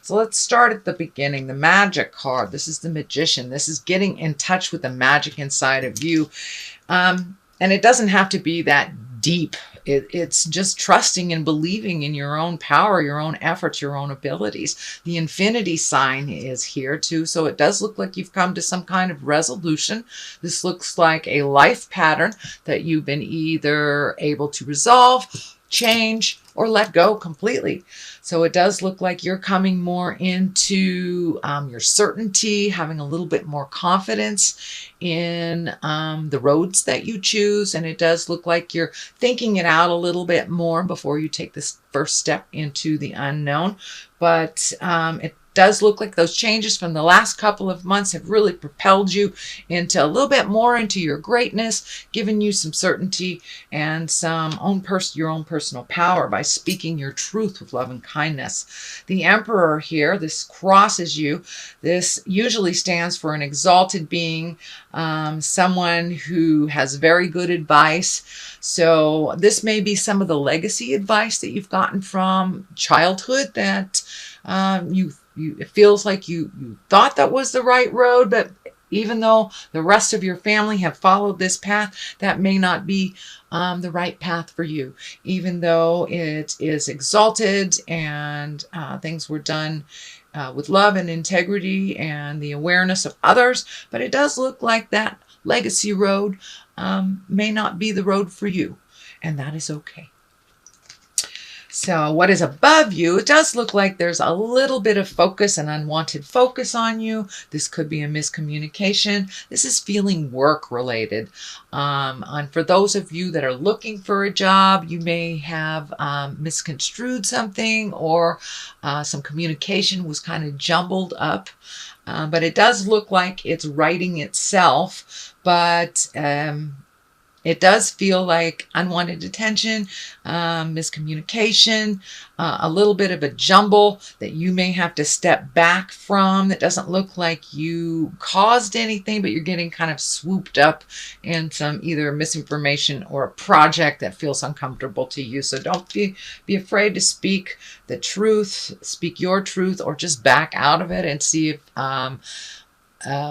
So let's start at the beginning. The magic card. This is the Magician. This is getting in touch with the magic inside of you. And it doesn't have to be that deep. It's just trusting and believing in your own power, your own efforts, your own abilities. The infinity sign is here too. So it does look like you've come to some kind of resolution. This looks like a life pattern that you've been either able to resolve, change, or let go completely. So it does look like you're coming more into your certainty, having a little bit more confidence in the roads that you choose. And it does look like you're thinking it out a little bit more before you take this first step into the unknown. But it does look like those changes from the last couple of months have really propelled you into a little bit more into your greatness, giving you some certainty and some your own personal power by speaking your truth with love and kindness. The Emperor here, this crosses you. This usually stands for an exalted being, someone who has very good advice. So this may be some of the legacy advice that you've gotten from childhood that it feels like you thought that was the right road, but even though the rest of your family have followed this path, that may not be the right path for you. Even though it is exalted and things were done with love and integrity and the awareness of others, but it does look like that legacy road may not be the road for you, and that is okay. So what is above you, it does look like there's a little bit of focus, an unwanted focus on you. This could be a miscommunication. This is feeling work related. And for those of you that are looking for a job, you may have misconstrued something, or some communication was kind of jumbled up. But it does look like it's righting itself. But it does feel like unwanted attention, miscommunication, a little bit of a jumble that you may have to step back from. That doesn't look like you caused anything, but you're getting kind of swooped up in some either misinformation or a project that feels uncomfortable to you. So don't be afraid to speak the truth, speak your truth, or just back out of it and see if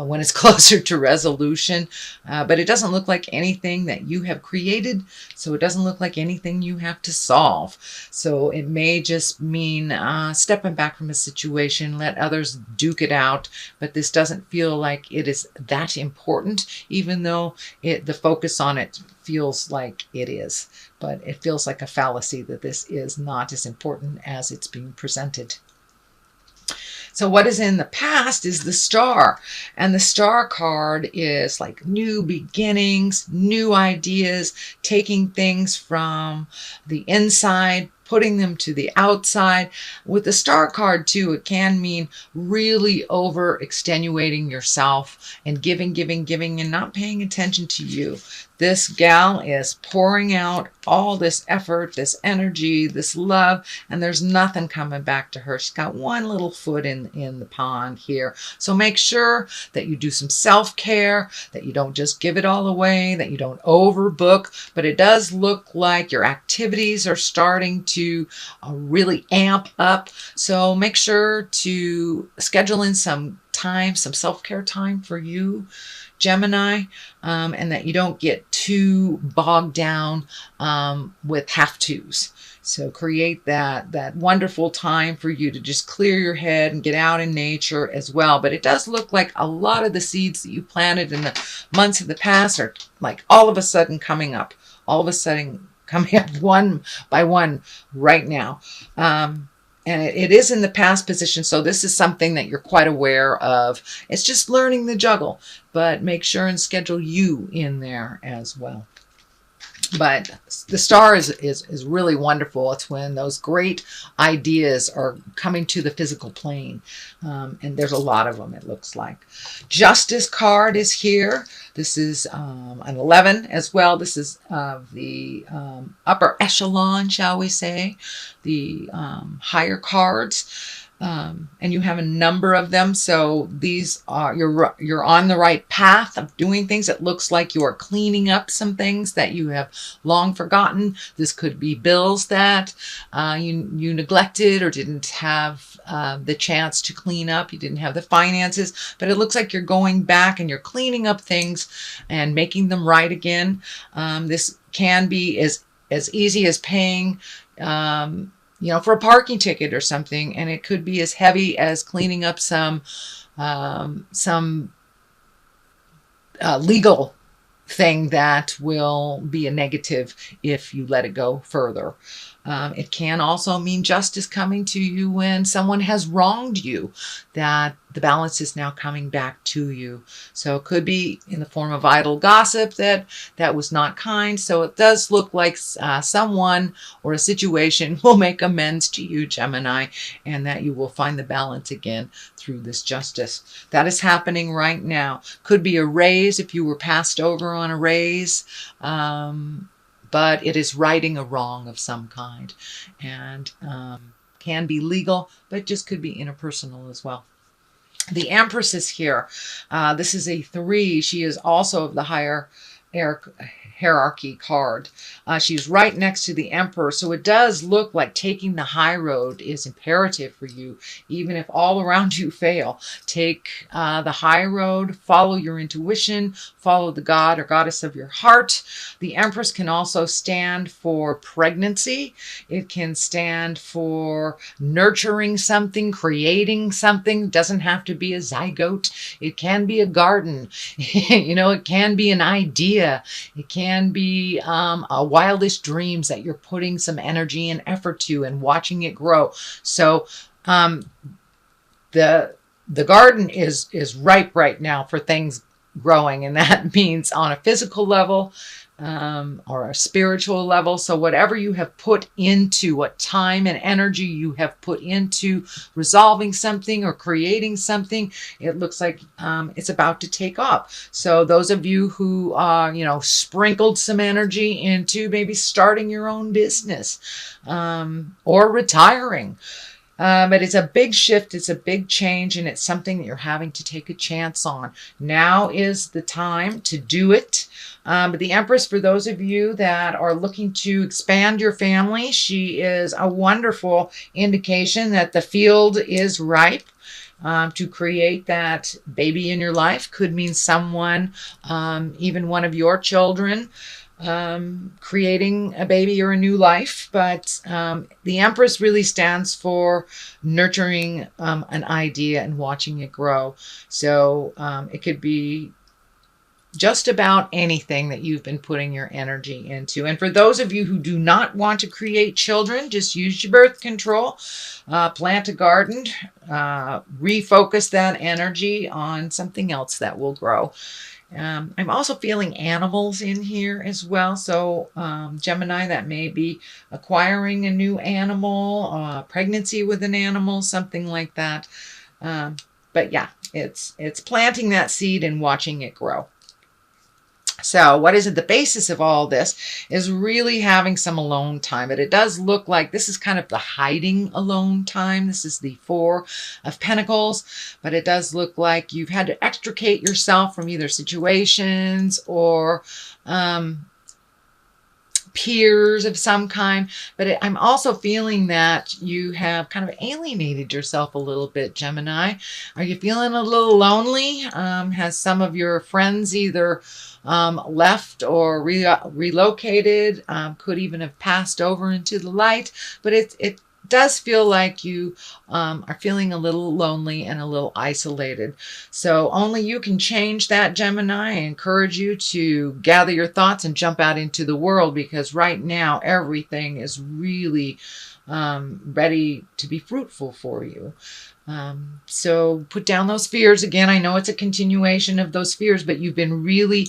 when it's closer to resolution. But it doesn't look like anything that you have created, so it doesn't look like anything you have to solve. So it may just mean stepping back from a situation, let others duke it out, but this doesn't feel like it is that important, even though the focus on it feels like it is. But it feels like a fallacy that this is not as important as it's being presented. So what is in the past is the Star. And the Star card is like new beginnings, new ideas, taking things from the inside, putting them to the outside. With the Star card too, it can mean really over extenuating yourself and giving and not paying attention to you. This gal is pouring out all this effort, this energy, this love, and there's nothing coming back to her. She's got one little foot in the pond here. So make sure that you do some self-care, that you don't just give it all away, that you don't overbook. But it does look like your activities are starting to really amp up. So make sure to schedule in some time, some self-care time for you, Gemini, and that you don't get too bogged down with have-tos. So create that wonderful time for you to just clear your head and get out in nature as well. But it does look like a lot of the seeds that you planted in the months of the past are like all of a sudden coming up, one by one right now. And it is in the past position, so this is something that you're quite aware of. It's just learning the juggle, but make sure and schedule you in there as well. But the Star is really wonderful. It's when those great ideas are coming to the physical plane. And there's a lot of them, it looks like. Justice card is here. This is an 11 as well. This is the upper echelon, shall we say, the higher cards. and you have a number of them. So these are, you're on the right path of doing things. It looks like you are cleaning up some things that you have long forgotten. This could be bills that you neglected or didn't have the chance to clean up. You didn't have the finances, but it looks like you're going back and you're cleaning up things and making them right again. This can be as easy as paying for a parking ticket or something, and it could be as heavy as cleaning up some legal thing that will be a negative if you let it go further. It can also mean justice coming to you when someone has wronged you, that the balance is now coming back to you. So it could be in the form of idle gossip that was not kind. So it does look like someone or a situation will make amends to you, Gemini, and that you will find the balance again through this justice. That is happening right now. Could be a raise if you were passed over on a raise. But it is righting a wrong of some kind, and can be legal, but just could be interpersonal as well. The Empress is here. This is a 3. She is also of the higher hierarchy card. She's right next to the Emperor, so it does look like taking the high road is imperative for you, even if all around you fail. Take the high road, follow your intuition, follow the god or goddess of your heart. The Empress can also stand for pregnancy. It can stand for nurturing something, creating something. It doesn't have to be a zygote. It can be a garden. It can be an idea. It can be a wildest dreams that you're putting some energy and effort to and watching it grow. So the garden is ripe right now for things growing, and that means on a physical level or a spiritual level. So whatever you have put into, what time and energy you have put into resolving something or creating something, it looks like it's about to take off. So those of you who sprinkled some energy into maybe starting your own business or retiring, but it's a big shift, it's a big change, and it's something that you're having to take a chance on. Now is the time to do it. But the Empress, for those of you that are looking to expand your family, she is a wonderful indication that the field is ripe to create that baby in your life. Could mean someone, even one of your children, creating a baby or a new life. But the Empress really stands for nurturing an idea and watching it grow. So it could be just about anything that you've been putting your energy into. And for those of you who do not want to create children, just use your birth control, plant a garden, refocus that energy on something else that will grow. I'm also feeling animals in here as well. So Gemini, that may be acquiring a new animal, pregnancy with an animal, something like that. But yeah, it's planting that seed and watching it grow. So what is at the basis of all this is really having some alone time. But it does look like this is kind of the hiding alone time. This is the 4 of Pentacles. But it does look like you've had to extricate yourself from either situations or peers of some kind. But I'm also feeling that you have kind of alienated yourself a little bit, Gemini. Are you feeling a little lonely? Has some of your friends either left or relocated, could even have passed over into the light, but it does feel like you are feeling a little lonely and a little isolated. So only you can change that, Gemini. I encourage you to gather your thoughts and jump out into the world, because right now everything is really ready to be fruitful for you. So put down those fears. Again, I know it's a continuation of those fears, but you've been really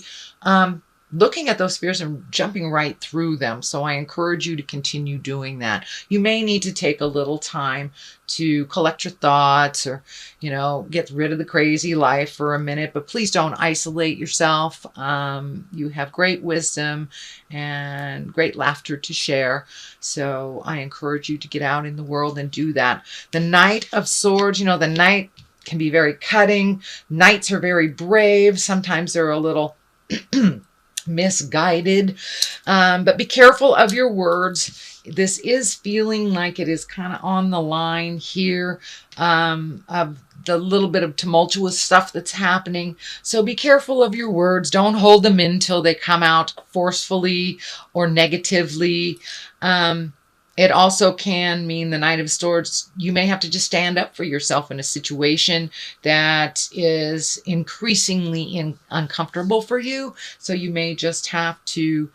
looking at those fears and jumping right through them. So I encourage you to continue doing that. You may need to take a little time to collect your thoughts, or, get rid of the crazy life for a minute, but please don't isolate yourself. You have great wisdom and great laughter to share. So I encourage you to get out in the world and do that. The Knight of Swords, the Knight can be very cutting. Knights are very brave. Sometimes they're a little misguided, but be careful of your words. This is feeling like it is kind of on the line here, of the little bit of tumultuous stuff that's happening. So be careful of your words. Don't hold them in till they come out forcefully or negatively. It also can mean, the Knight of Swords, you may have to just stand up for yourself in a situation that is increasingly uncomfortable for you. So you may just have to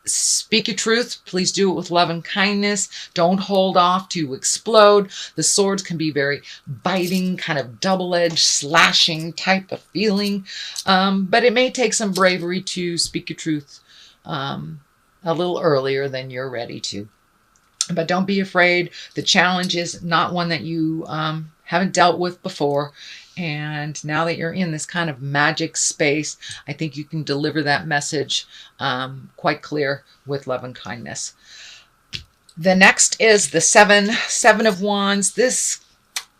speak your truth. Please do it with love and kindness. Don't hold off to explode. The swords can be very biting, kind of double-edged, slashing type of feeling. But it may take some bravery to speak your truth a little earlier than you're ready to. But don't be afraid. The challenge is not one that you haven't dealt with before. And now that you're in this kind of magic space, I think you can deliver that message quite clear with love and kindness. The next is the Seven of Wands. This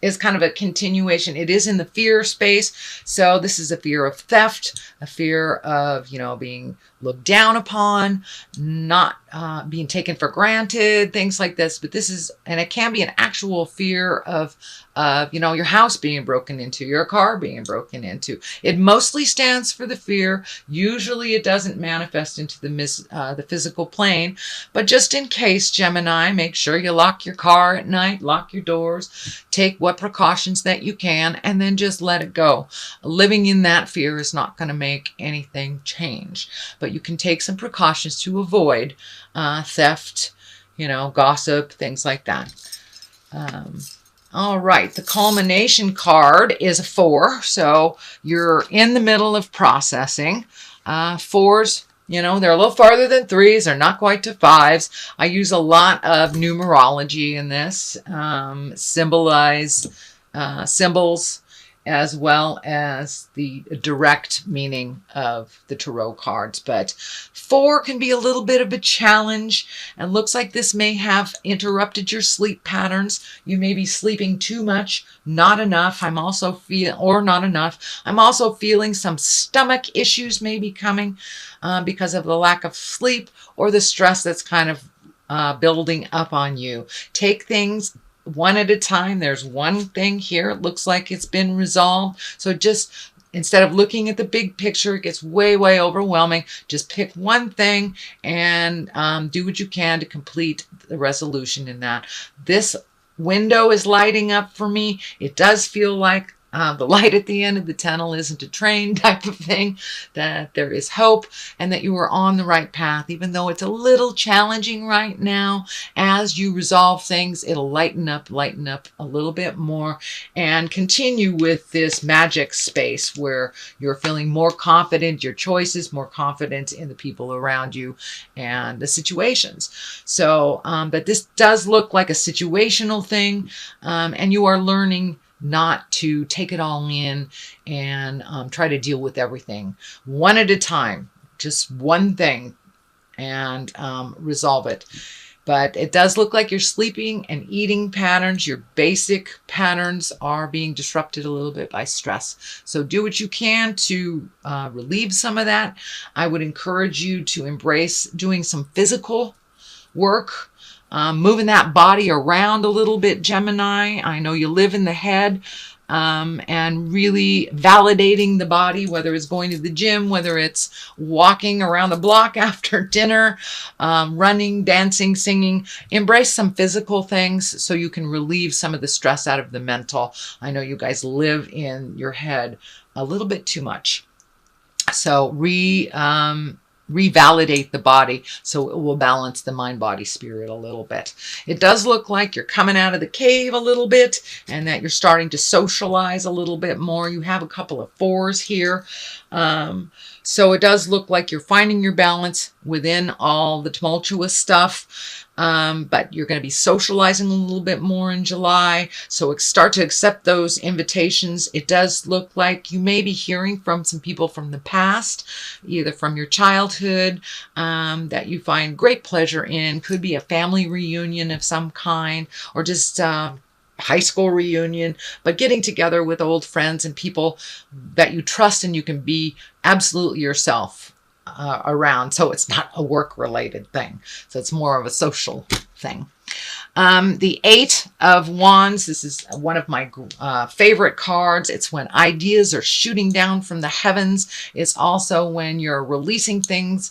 is kind of a continuation. It is in the fear space. So this is a fear of theft, a fear of, being looked down upon, not being taken for granted, things like this. But this is, and it can be an actual fear of, your house being broken into, your car being broken into. It mostly stands for the fear. Usually it doesn't manifest into the physical plane. But just in case, Gemini, make sure you lock your car at night, lock your doors, take what precautions that you can, and then just let it go. Living in that fear is not going to make anything change. But you can take some precautions to avoid theft, gossip, things like that. All right, the culmination card is a 4, so you're in the middle of processing. 4s, they're a little farther than 3s. They're not quite to 5s. I use a lot of numerology in this, symbols, as well as the direct meaning of the tarot cards. But 4 can be a little bit of a challenge, and looks like this may have interrupted your sleep patterns. You may be sleeping too much, not enough. I'm also feeling some stomach issues may be coming because of the lack of sleep or the stress that's kind of building up on you. Take things one at a time. There's one thing here. It looks like it's been resolved. So just instead of looking at the big picture, it gets way, way overwhelming. Just pick one thing and do what you can to complete the resolution in that. This window is lighting up for me. It does feel like the light at the end of the tunnel isn't a train type of thing, that there is hope and that you are on the right path. Even though it's a little challenging right now, as you resolve things, it'll lighten up a little bit more, and continue with this magic space where you're feeling more confident, your choices, more confident in the people around you and the situations. So, but this does look like a situational thing, and you are learning not to take it all in and try to deal with everything. One at a time, just one thing, and resolve it. But it does look like your sleeping and eating patterns, your basic patterns, are being disrupted a little bit by stress. So do what you can to relieve some of that. I would encourage you to embrace doing some physical work, moving that body around a little bit, Gemini. I know you live in the head, and really validating the body, whether it's going to the gym, whether it's walking around the block after dinner, running, dancing, singing. Embrace some physical things so you can relieve some of the stress out of the mental. I know you guys live in your head a little bit too much. So revalidate the body, so it will balance the mind, body, spirit a little bit. It does look like you're coming out of the cave a little bit and that you're starting to socialize a little bit more. You have a couple of 4s here. So it does look like you're finding your balance within all the tumultuous stuff. But you're going to be socializing a little bit more in July. So start to accept those invitations. It does look like you may be hearing from some people from the past, either from your childhood, that you find great pleasure in. Could be a family reunion of some kind, or just high school reunion, but getting together with old friends and people that you trust and you can be absolutely yourself around. So it's not a work-related thing. So it's more of a social thing. The 8 of Wands, this is one of my favorite cards. It's when ideas are shooting down from the heavens. It's also when you're releasing things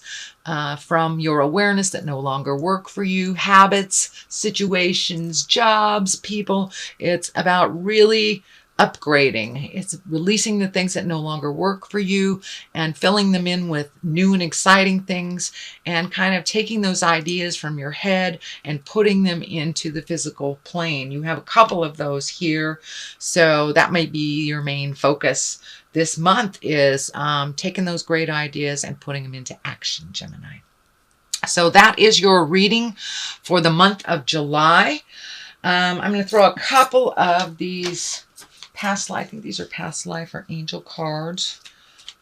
from your awareness that no longer work for you, habits, situations, jobs, people. It's about really upgrading. It's releasing the things that no longer work for you and filling them in with new and exciting things, and kind of taking those ideas from your head and putting them into the physical plane. You have a couple of those here, so that may be your main focus this month, is taking those great ideas and putting them into action, Gemini. So that is your reading for the month of July. I'm going to throw a couple of these past life, I think these are past life or angel cards.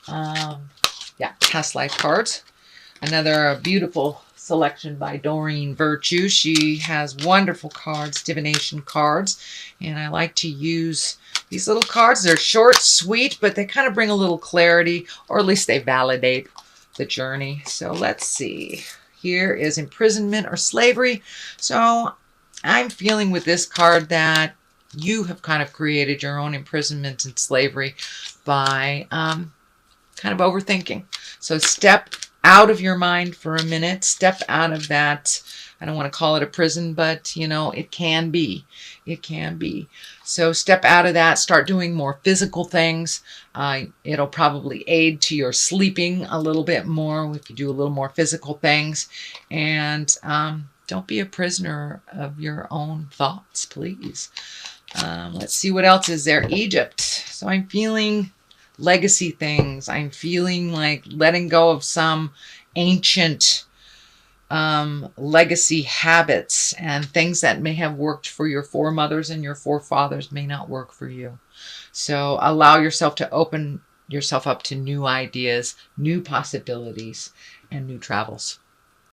Yeah, past life cards. Another beautiful selection by Doreen Virtue. She has wonderful cards, divination cards, and I like to use these little cards. They're short, sweet, but they kind of bring a little clarity, or at least they validate the journey. So let's see. Here is imprisonment or slavery. So I'm feeling with this card that you have kind of created your own imprisonment and slavery by kind of overthinking. So step out of your mind for a minute. Step out of that. I don't want to call it a prison, but you know, it can be. It can be. So step out of that. Start doing more physical things. It'll probably aid to your sleeping a little bit more if you do a little more physical things. And don't be a prisoner of your own thoughts, please. Let's see what else is there. Egypt. So I'm feeling legacy things. I'm feeling like letting go of some ancient legacy habits, and things that may have worked for your foremothers and your forefathers may not work for you. So allow yourself to open yourself up to new ideas, new possibilities, and new travels.